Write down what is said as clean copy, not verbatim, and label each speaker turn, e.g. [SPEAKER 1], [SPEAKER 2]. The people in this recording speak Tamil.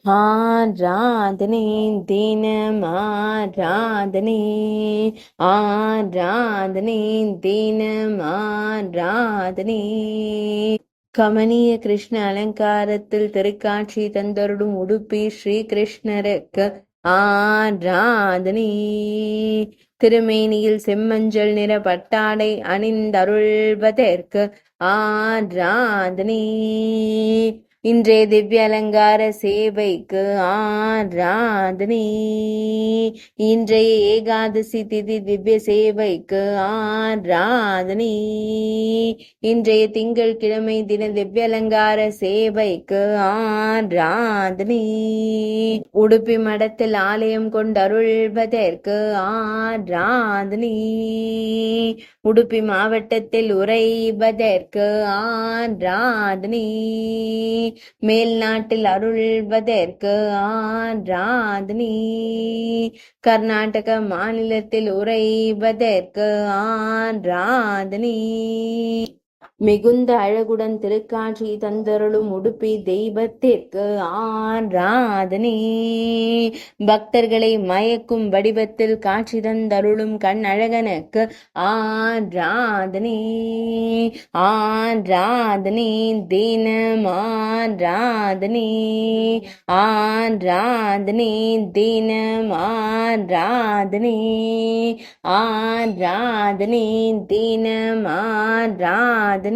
[SPEAKER 1] ஆராதனை தினம் ஆராதனை, ஆராதனை தினம் ஆராதனை. கமனிய கிருஷ்ண அலங்காரத்தில் திருக்காட்சி தந்தருடும் உடுப்பி ஸ்ரீ கிருஷ்ணருக்கு ஆராதனை. திருமேனியில் செம்மஞ்சள் நிற பட்டாடை அணிந்தருள்வதற்கு ஆராதனை. இன்றைய திவ்ய அலங்கார சேவைக்கு ஆராதனை. இன்றைய ஏகாதசி திதி திவ்ய சேவைக்கு ஆராதனை. இன்றைய திங்கள் கிழமை தின திவ்ய அலங்கார சேவைக்கு ஆராதனை. உடுப்பி மடத்தில் ஆலயம் கொண்டருள்வதற்கு ஆராதனை. உடுப்பி மாவட்டத்தில் உறைவதற்கு ஆராதனை. மேல் நாட்டில் அருள்வதற்கு ஆராதனை. கர்நாடக மாநிலத்தில் உறைவதற்கு ஆராதனை. மிகுந்த அழகுடன் திருக்காட்சி தந்தருளும் உடுப்பி தெய்வத்திற்கு ஆராதனை. பக்தர்களை மயக்கும் வடிவத்தில் காட்சி தந்தருளும் கண் அழகனுக்கு ஆராதனை. ஆராதனை தினம் ஆராதனை, ஆராதனை தினம் ஆராதனை, ஆராதனை தினம் ஆராதனை.